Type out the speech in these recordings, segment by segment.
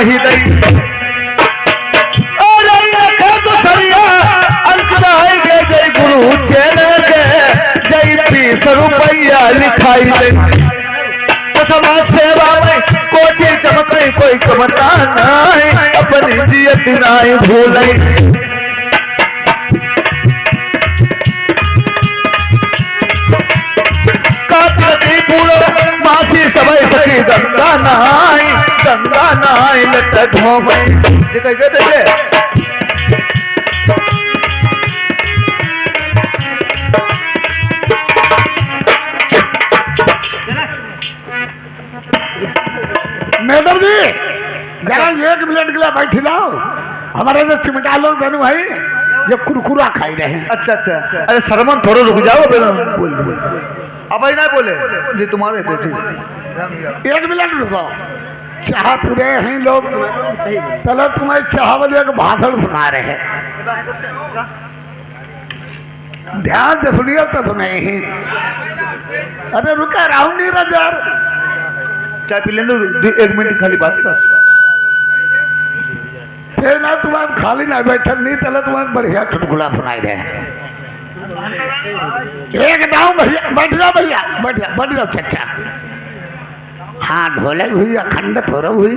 नहीं दई तो सरिया अंतराय गे जय गुरु चेले के जय 30 रुपया लिखाई दे समाज सेवा में कोटि चमके कोई कमता नहीं अपनी जियत नहीं भूले मासी सबई सकी गंगा नहाई लट घूमे ये कह गए मैडम जी जरा 1 मिनट के लिए बैठ जाओ। हमारे जो चिमटा लोग बहनू भाई ये कुरकुरा खाई रहे हैं। अच्छा अच्छा अरे सरमन थोड़ा रुक जाओ बोल अब ही ना बोले जी तुम्हारे थे ठीक 1 मिनट रुको। चाह पूरे हैं लोग पहले तुम्हें चाह वाले एक भाषण सुना रहे हैं ध्यान से सुनिए तो नहीं। अरे रुका राहुल नहीं रहा यार चाय पी लेंगे 1 मिनट खाली बात बस फिर ना तुम्हें खाली ना बैठक नहीं चले तुम्हें बढ़िया चुटकुला सुनाई दे एकदम भैया बैठ जाओ भैया बैठ जाओ चचा। हाँ ढोलक हुई अखंड थोड़ा हुई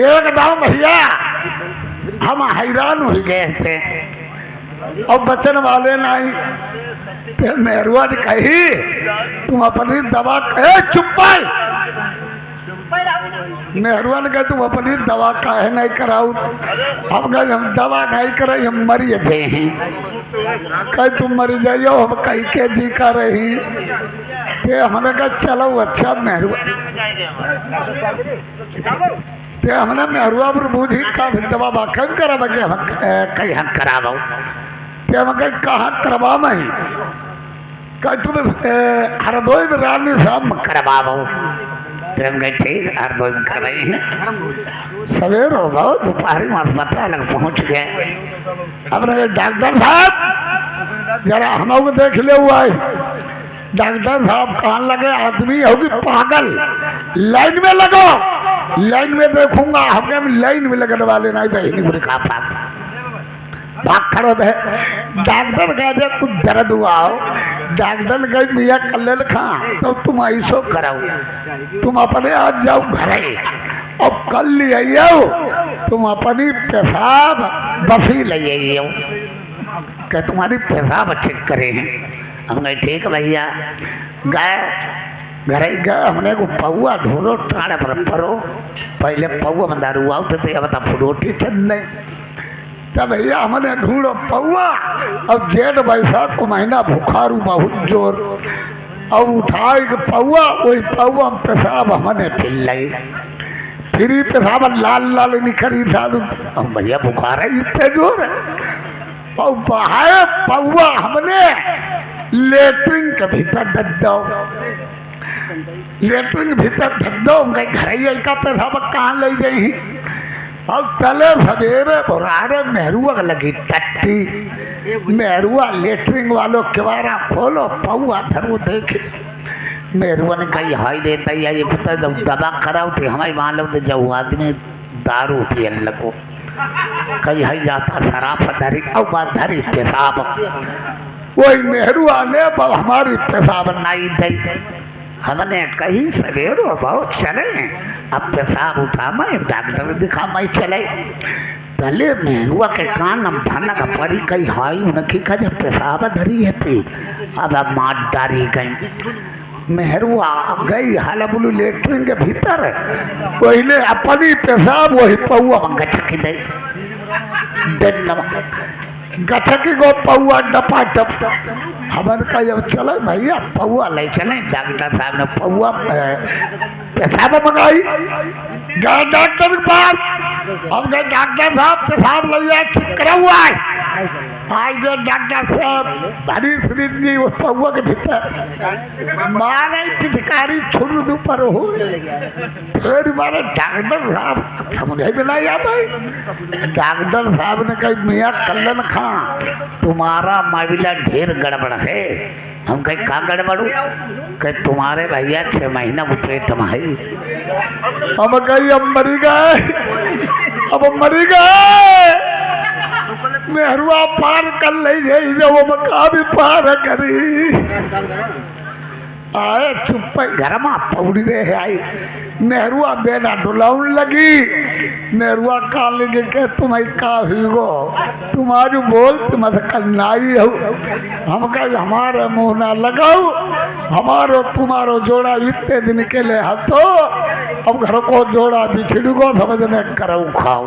एकदम भैया हम हैरान हो गए थे और बचन वाले नहीं फिर मेहरुआ ने कही तुम अपनी दवा चुप मेहरुआ ने कहा तुम अपनी दवा काहे नहीं कराऊ। हम कहे हम दवा नहीं कराई हम मर गए हैं। कहे तुम मर जाइयो हम कहीं के जी का रही फिर हमने कहा चलो अच्छा मेहरुआ फिर हमने मेहरुआ पर बूझी का दवा बाखन करा हम कहीं हम कराओ फिर हम कहीं कहाँ करवा मैं कह तुम हरदोई में रानी शाम करवाओ फिर हम कहे ठीक हरदोई में करवाई हैं। सवेर हो गो दोपहरी में पता लग पहुँच गए। अब डॉक्टर साहब जरा हम लोग देख ले हुआ है। डॉक्टर साहब कहाँ लगे आदमी होगी पागल लाइन में लगो लाइन में देखूंगा हमें लाइन में लगने वाले नहीं बहनी बुरी खा भाग खड़ो है। डॉक्टर कहते कुछ दर्द हुआ हो डॉक्टर कहे भैया कल खा तो तुम ऐसो कराओ तुम अपने आज जाओ घर और कल ले आइयो तुम अपनी पेशाब बफी ले आइयो क्या तुम्हारी पेशाब चेक करे हैं। हम कहे ठीक भैया गए घर गए हमने को पौआ ढूंढो टाड़े पर परो पहले पौआ में दारू आओ थे अब तब रोटी चंद तब भैया हमने ढूंढो पौआ अब जेठ बैसाख को महीना बुखारू बहुत जोर अब उठाए के पौआ वही पौआ पेशाब हमने पिल लगी फिर पेशाब लाल लाल निखरी था हम भैया बुखार है इतने जोर और बहाए पौआ हमने लेटरिन के भीतर दे दो लेटरिन भीतर धर दो घर का पेशाब कहाँ ले गई और चले सवेरे बुरारे मेहरुआ लगी टट्टी मेहरुआ लेटरिन वालों किवारा खोलो पौआ धरो देखे मेहरुआ ने कही हाई देता है ये पता जब दवा कराओ थे हमारी मान लो तो जब आदमी दारू पियन लगो कहीं हाई जाता शराब धरी और बात धरी पेशाब वही मेहरुआ ने हमारी पेशाब नहीं दी। हमने कहीं सवेर बहुत चले अब पेशाब उठा मैं डॉक्टर दिखा मैं चले पहले मेहरुआ के कान हम भाना का परी कही हाई उनकी का जब पेशाब धरी है थी अब मार डारी गई मेहरुआ गई हाला बोलू लेटरिन के भीतर वही अपनी पेशाब वही पौआ में गचकी दे गचकी को पौआ डपा टप हमन का जब चले भैया पौआ ले चले डॉक्टर साहब ने पौआ पेशाब मंगाई गए डॉक्टर के पास हम गए डॉक्टर साहब पेशाब ले चेक करा हुआ है आज जो डॉक्टर साहब भरी शरीर जी उस पौआ के भीतर मारे पिचकारी छोड़ दो पर हो फिर मारे डॉक्टर साहब समझ में नहीं आता डॉक्टर साहब ने कही मियाँ कल्लन खां तुम्हारा मामला ढेर गड़बड़ है। हम कहीं कहाँ गड़बड़ू कहीं तुम्हारे भैया 6 महीना को पेट में है। हम कहीं अब मरी गए अब मरी गए मेहरुआ पार कर ले जब वो मका भी पार करी आए चुप घर में पौड़ी रहे आई नेहरुआ बेना डुलाउन लगी नेहरुआ कान लगे के तुम्हें का हुई तुम आज बोल तुम कन्नाई हो। हम कहे हमारे मुँह ना लगाओ हमारो तुम्हारो जोड़ा इतने दिन के लिए हतो अब घर को जोड़ा बिछड़ को समझने करो खाओ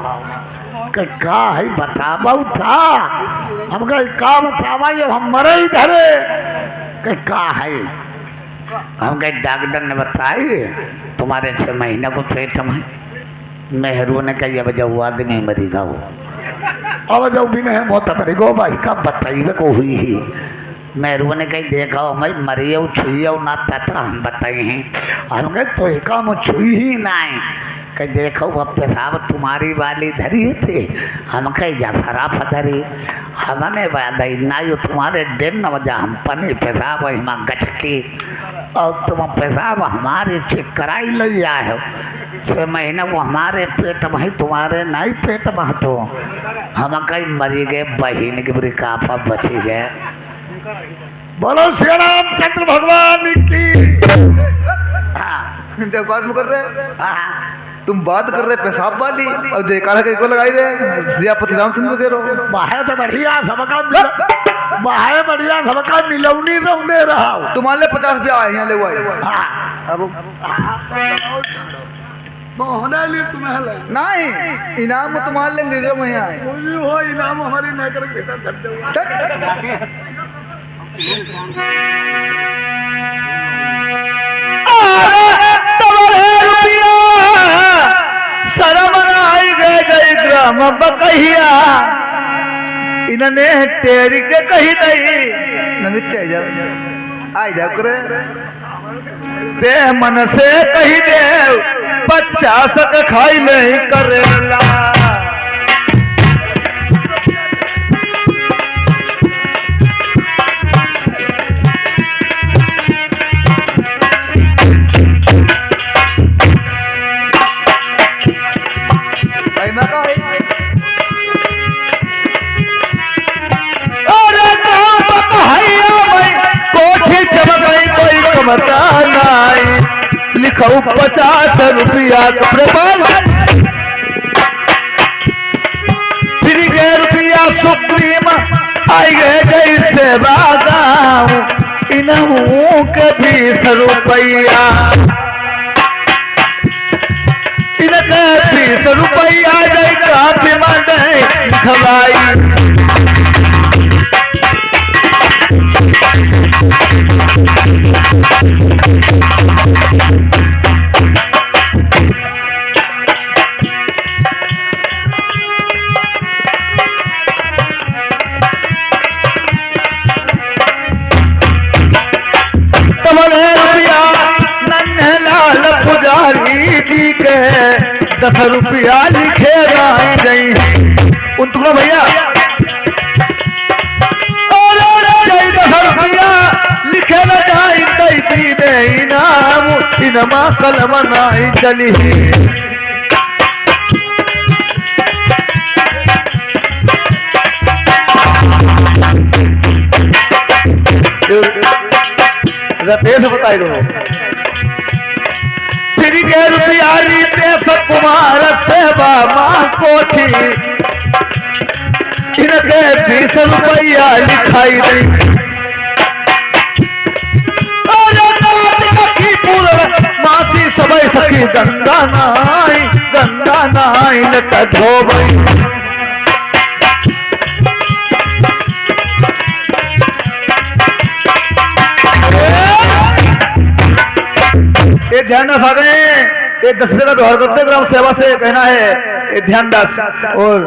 का है बताबो था। हम कहे का बतावा ये हम मरे ही धरे का है। हम कहे डॉक्टर ने बताई तुम्हारे 6 महीने को पेट में। मेहरू ने कही अब जब आदमी मरी गो अब जब भी नहीं मौत मरी गो भाई का बताइए को हुई ही। मेहरू ने कही देखो मैं मरी छुई ना था हम बताए हैं। हम कहे तो एक छुई ही ना कह देखो अब पेशाब तुम्हारी वाली धरी थे। हम कही जा खराब धरी हमने वादी ना यो तुम्हारे दिन वजह हम पनी पेशाब हिमा गचकी और तुम पेशाब हमारे ठीक कराई ले आए हो। 6 महीने को हमारे पेट में ही तुम्हारे नहीं पेट में तो हम कहीं मरी गए बहन की बुरी कापा बची गए। बोलो श्री रामचंद्र भगवान की। जब बात कर रहे तुम बात कर रहे पेशाब वाली और जयकारा को लगाई रहे श्रीपति रामचंद्र के रो बाहे तो बढ़िया सबका बाहे बढ़िया सबका मिलौनी रौने रहा तुम्हारे 50 रुपया आए यहाँ ले अब होने लिए तुम्हें नहीं इनाम तुम्हारे लिए निजम में आए हो इनाम हमारी नौकर के भीतर धर दो। शरम आई गए जय ग्राम बकहिया इन्होंने तेरी के कही नहीं नीचे जाओ आई जाओ करे दे मन से कही दे 50 खाई नहीं करेला। लिखो 50 रुपया कपड़े पाल फिर गए रुपया सुप्रीम आई गए जैसे बागाऊ इनहू के 20 रुपया इनके 20 रुपया जय काफी माने खवाई। पुजारी जी के 10 रुपया लिखे गई उन टुकड़ो भैया 10 रुपया लिखे न जाई दे इनाम इनमा कलम नाई चली। रतेश बताई रहो फिर के रुपया रीते कुमार सेवा माँ कोठी इनके 20 रुपया लिखाई दी। मासी सबई सखी गंगा नाई लट धोबई ध्यान रखा गए 10 रुपये का व्यवहार करते ग्राम सेवा से कहना है ये ध्यान दास और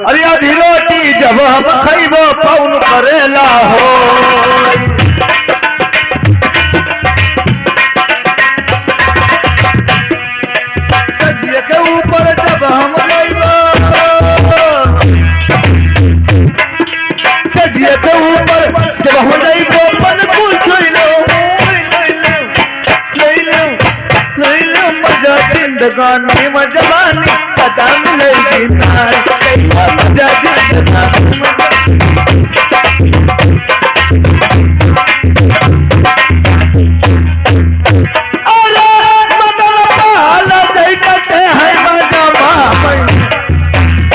अरे आधी रोटी जब हम खइबो कौन करेला हो सजिए के ऊपर जब हम लइबो सजिए के ऊपर जब हम लइबो पन कुल छुई लो मजा जिंदगानी मजबानी सदा मिलेगी ना मजा जिंदगानी अरे मदन पाल जय कटे है मजा मामई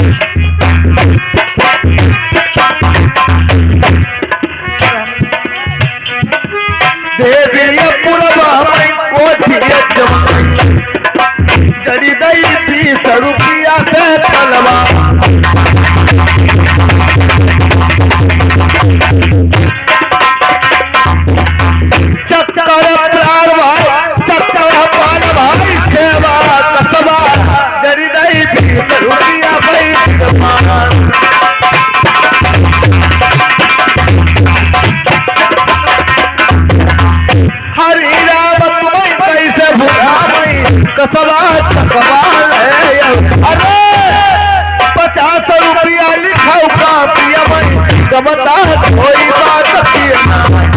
देवी पुरवा मई कोठी जमई जड़ी गई थी सरुपिया से तलवा चक्कर प्रारवा चक्कर पालवा सेवा कसबा जड़ी गई थी सरुपिया भाई हरि राम तुम्हें कैसे भूला कसबा चकवाल है अरे 50 रुपया लिखाओ कापिया में कमता कोई बात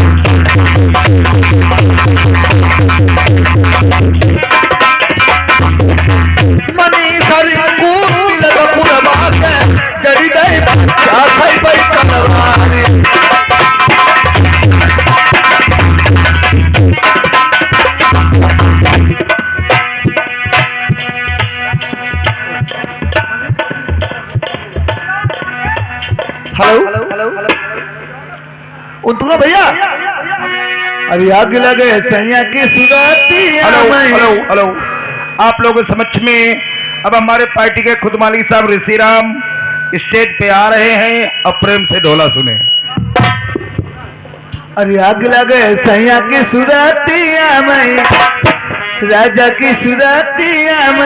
मनी सरी कूद लगा पूरा बात जड़ी गई क्या खाई भाई कलवारी हेलो उन भैया अरे आगे लगे सैया की सुराती हेलो आप लोगों के समक्ष में अब हमारे पार्टी के खुद मालिक साहब ऋषि राम स्टेज पे आ रहे हैं। अब प्रेम से ढोला सुने। अरे आगे लगे सैया की सुराती राजा की सुराती